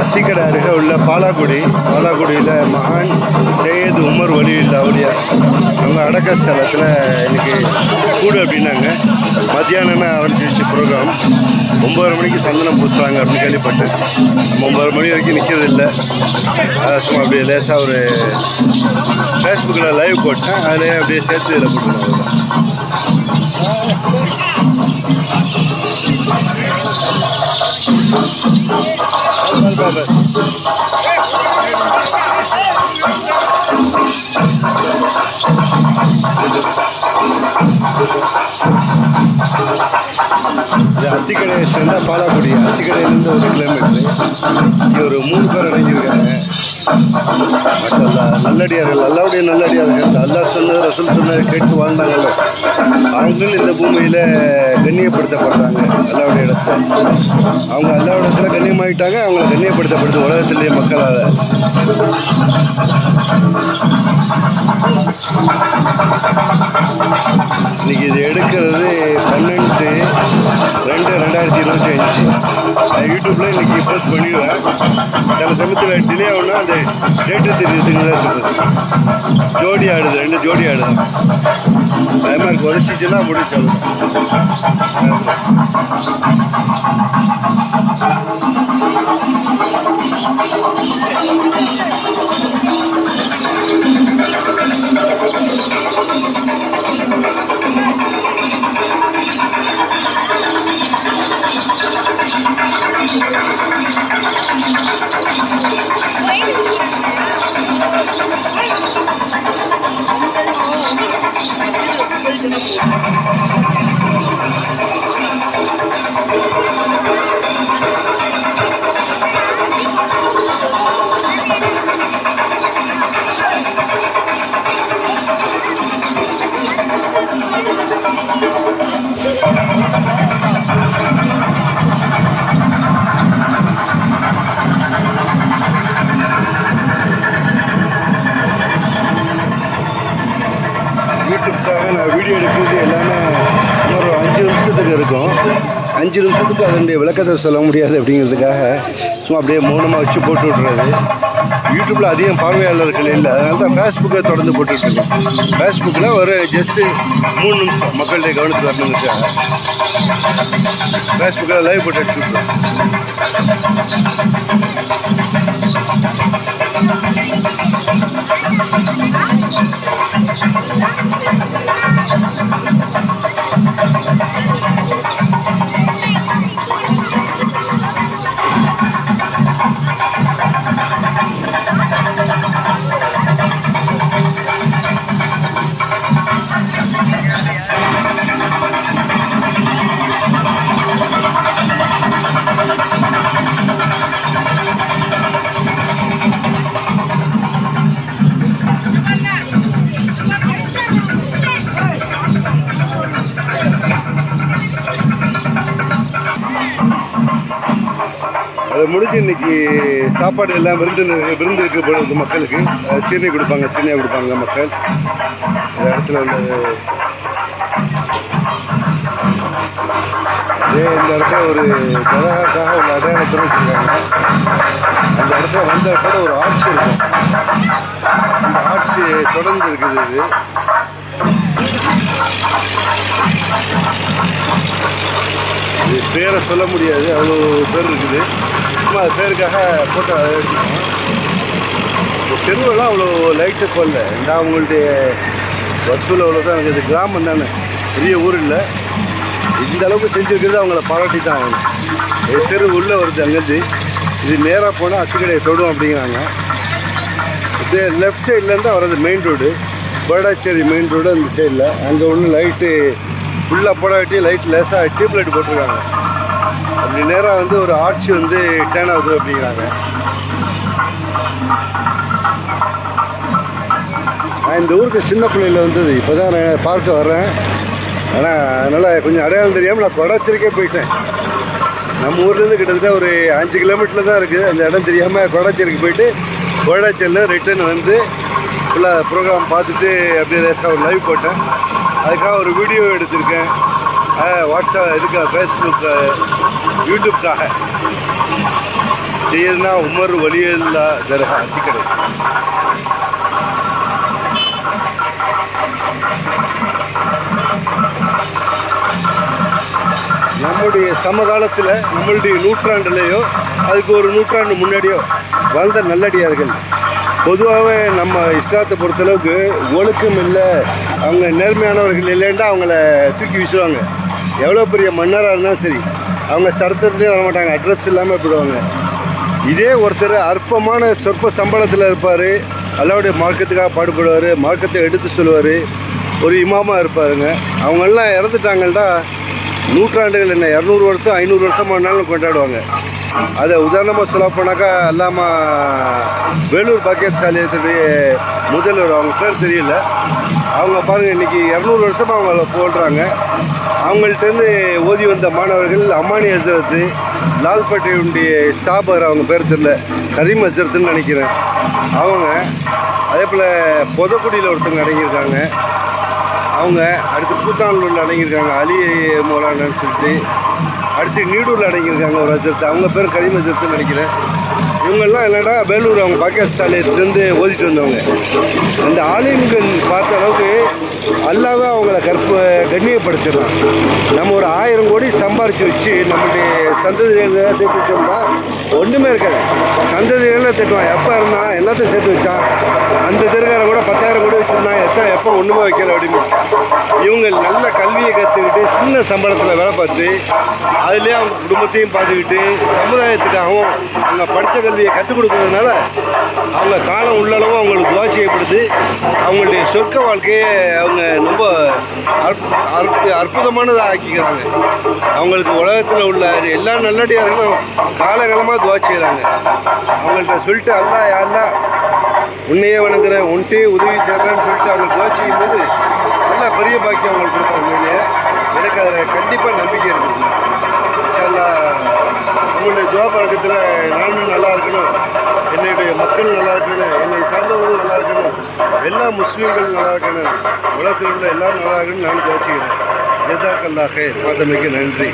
அத்திக்கடை அருகே உள்ள பாலாக்குடியில் மகான் சையது உமர் வலியுல்லா அவுலியா அவங்க அடக்க ஸ்தலத்தில் இன்னைக்கு கூடு அப்படின்னாங்க. மத்தியானம்னா ஆரம்பிச்சிருச்சு ப்ரோக்ராம். 9:30 மணிக்கு சந்தனம் பூசுவாங்க அப்படின்னு கேள்விப்பட்டேன். 9:30 மணி வரைக்கும் நிற்கிறது இல்லை. சும்மா அப்படியே லேசாக ஒரு ஃபேஸ்புக்கில் லைவ் போட்டேன். அதிலே அப்படியே சேர்த்து இதில் போட்டுருந்தாங்க. அத்திக்கடையை சேர்ந்தா பாலாக்குடி. அத்திக்கடையிலேருந்து 1 கிலோமீட்டரு. இங்கே ஒரு 3 பேர் அடங்கியிருக்காங்க. நல்லடியார்கள், அல்லாவுடைய நல்லடியார்கள். அல்லா சொன்னது ரசூல் சொன்னதை கேட்டு வாழ்ந்தாங்கல்ல, அவங்களும் இந்த பூமியில் கண்ணியப்படுத்தப்படுறாங்க. அல்லாவுடைய இடத்துல அவங்க அல்லாவுடைய இடத்துல கண்ணியமாயிட்டாங்க. அவங்கள கண்ணியப்படுத்தப்படுது உலகத்திலேயே மக்களால். இன்னைக்கு இது எடுக்கிறது 12/2/2025. நான் யூடியூப்ல இன்னைக்கு போஸ்ட் பண்ணிடுவேன். சில சமயத்தில் டிலே ஆகுனா அந்த டேட்டு தெரியுதுன்னு தான் சொல்றது. ஜோடி ஆடுது, 2 ஜோடி ஆடுது. டைமர் குறைச்சிச்சுன்னா முடிச்சு. யூடியூப்காக நான் வீடியோ எடுக்கிறது எல்லாமே ஒரு 5 நிமிஷத்துக்கு இருக்கும். 5 நிமிஷத்துக்கு அதனுடைய விளக்கத்தை சொல்ல முடியாது அப்படிங்கிறதுக்காக சும்மா அப்படியே மௌனமாக வச்சு போட்டு விட்றது. யூடியூப்பில் அதிகம் பார்வையாளர்கள் இல்லை, அதனால தான் ஃபேஸ்புக்கை தொடர்ந்து போட்டுட்ருக்கேன். ஃபேஸ்புக்கில் ஒரு ஜஸ்ட்டு 3 நிமிஷம் மக்களுடைய கவனத்துக்கு வரணுங்கிறதுக்காக ஃபேஸ்புக்கில் லைவ் போட்டு எடுத்துருக்கோம். அதை முடிஞ்சு இன்னைக்கு சாப்பாடு எல்லாம் விருந்து இருக்க மக்களுக்கு சீனி கொடுப்பாங்க, சீனியாக கொடுப்பாங்க மக்கள். இந்த இடத்துல உள்ளது இந்த இடத்துல ஒரு ஜனகாக்காக உள்ள அடையாளத்தில் வச்சுருக்காங்க. அந்த இடத்துல வந்த கூட ஒரு ஆட்சி இருக்கும். அந்த ஆட்சி தொடர்ந்து இருக்குது. இது பேரை சொல்ல முடியாது, அவ்வளோ பேர் இருக்குது. சும்மா அது பேருக்காக போட்டோ எடுத்துக்கோங்க. இந்த தெருவெல்லாம் அவ்வளோ லைட்டு போடல. இந்த அவங்களுடைய வசூல் அவ்வளோதான் இருக்குது. கிராமம் தானே, பெரிய ஊர் இல்லை. இந்த அளவுக்கு செஞ்சுருக்கிறது அவங்கள பாராட்டி தான் ஆகணும். தெரு உள்ளே வருது அங்கேருந்து. இது நேராக போனால் அத்திக்கடையை தொடும் அப்படிங்கிறாங்க. இது லெஃப்ட் சைட்லேருந்து வர்றது மெயின் ரோடு, பேடாச்சேரி மெயின் ரோடு. அந்த சைடில் அங்கே ஒன்று லைட்டு ஃபுல்லாக போடாட்டி லைட் லேசாக டியூப் லைட் போட்டிருக்காங்க. அப்படி நேராக வந்து ஒரு ஆர்ச்சி வந்து டேன் ஆகுது அப்படிங்கிறாங்க. நான் இந்த ஊருக்கு சின்ன பிள்ளையில் வந்தது, இப்போ தான் நான் பார்க்க வர்றேன். ஆனால் அதனால் கொஞ்சம் அடையாளம் தெரியாமல் நான் கொடாச்சேரிக்கே போயிட்டேன். நம்ம ஊர்லேருந்து கிட்டத்தட்ட ஒரு 5 கிலோமீட்டரில் தான் இருக்குது. அந்த இடம் தெரியாமல் கொடாச்சேரிக்கு போயிட்டு கொடாச்சேரியில் ரிட்டர்ன் வந்து ஃபுல்லாக ப்ரோக்ராம் பார்த்துட்டு அப்படியே லேசாக ஒரு லைவ் போட்டேன். அதுக்காக ஒரு வீடியோ எடுத்திருக்கேன். வாட்ஸ்அப் இருக்கா, ஃபேஸ்புக் யூடியூப்காக செய்யறதுனா உமர் வலியுல்லா தர்கா அத்திக்கடை. நம்முடைய சமகாலத்தில் நம்மளுடைய நூற்றாண்டுலேயோ அதுக்கு ஒரு நூற்றாண்டு முன்னாடியோ வாழ்ந்த நல்லடியார்கள் பொதுவாகவே நம்ம இஸ்லாத்தை பொறுத்தளவுக்கு ஒழுக்கம் இல்லை, அவங்க நேர்மையானவர்கள் இல்லைன்னா அவங்கள தூக்கி வீசுவாங்க. எவ்வளோ பெரிய மன்னராக இருந்தாலும் சரி அவங்க சரித்திரத்துலேயே வர மாட்டாங்க, அட்ரஸ் இல்லாமல் போயிடுவாங்க. இதே ஒருத்தர் அற்பமான சொற்ப சம்பளத்தில் இருப்பார், அல்லாவுடைய மார்க்கத்துக்காக பாடுபடுவார், மார்க்கத்தை எடுத்து சொல்லுவார், ஒரு இமாமாக இருப்பாருங்க. அவங்கெல்லாம் இறந்துட்டாங்கன்னா நூற்றாண்டுகள் என்ன 200 வருஷம் 500 வருஷம் ஆனாலும் கொண்டாடுவாங்க. அதை உதாரணமாக சொல்ல போனாக்கா அல்லாமா வேலூர் பாக்கியத் சாலியத்துடைய முதல்வர், அவங்க பேர் தெரியல, அவங்க பாருங்கள் இன்றைக்கி 200 வருஷமாக அவங்கள போடுறாங்க. அவங்கள்ட்டேருந்து ஓதி வந்த மாணவர்கள் அம்மானி ஹசரத்து, லால்பேட்டையுடைய ஸ்தாபகர், அவங்க பேர் தெரியல, கரீம் ஹசரத்துன்னு நினைக்கிறேன். அவங்க அதே போல் பொதக்குடியில் ஒருத்தவங்க அடங்கியிருக்காங்க. அவங்க அடுத்து கூத்தானூரில் அடங்கியிருக்காங்க அலி மௌலானான்னு சொல்லிட்டு. அடுத்து நீடூரில் அடங்கியிருக்காங்க ஒரு ஹசரத்து, அவங்க பேர் கரீம் ஹசரத்துன்னு நினைக்கிறேன். இவங்கெல்லாம் என்னடா வேலூர் அவங்க பாக்கியத் சாலியத்துலேருந்து ஓதிட்டு வந்தவங்க. அந்த ஆலயங்கள் பார்த்த அளவுக்கு அல்லாவே அவங்கள கண்ணியப்படுத்திடலாம். நம்ம ஒரு 1000 கோடி சம்பாரித்து வச்சு நம்மளுடைய சந்ததிகளை சேர்த்து வச்சோம்னா ஒன்றுமே இருக்காது. சந்ததிகளில் திட்டுவான், எப்போ இருந்தால் எல்லாத்தையும் சேர்த்து வச்சான், அந்த தெருக்காரன் கூட 10,000 கோடி வச்சுருந்தான், எப்போ ஒன்றுமே வைக்கல அப்படின்னு. இவங்க நல்ல கல்வியை கற்றுக்கிட்டு சின்ன சம்பளத்தில் வேலை பார்த்து அதுலேயே அவங்க குடும்பத்தையும் பார்த்துக்கிட்டு சமுதாயத்துக்காகவும் அவங்க படித்த கல்வியை கற்றுக் கொடுக்கறதுனால அவங்க காலம் உள்ளளவும் அவங்களுக்கு துவா செய்யப்படுது. அவங்களுடைய சொர்க்க வாழ்க்கையை அவங்க ரொம்ப அற்புதமானதாக ஆக்கிக்கிறாங்க. அவங்களுக்கு உலகத்தில் உள்ள எல்லா நல்லடியார்களும் காலகாலமாக துவா செய்கிறாங்க. அவங்கள்ட்ட சொல்லிட்டு அல்லா யாரெல்லாம் உன்னையே வணங்குறேன், உன்ட்டே உதவி தர்றேன்னு சொல்லிட்டு அவங்க துவா செய்யும்போது நல்லா பெரிய பாக்கியம் அவங்களுக்கு கொடுப்பாங்க. எனக்கு அதில் கண்டிப்பாக நம்பிக்கை இருக்குது. இன்ஷா அவங்களுடைய துவா பழக்கத்தில் நானும் நல்லா இருக்கணும், என்னுடைய மக்கள் நல்லா இருக்கணும், என்னை சார்ந்தவர்களும் நல்லா இருக்கணும், எல்லா முஸ்லீம்களும் நல்லா இருக்கணும், உலகத்தில் உள்ள எல்லாரும் நல்லா இருக்கணும்னு நான் துவா செய்கிறேன். ஜஸாக்கல்லாஹ் ஹைர். பார்த்தமைக்கு நன்றி.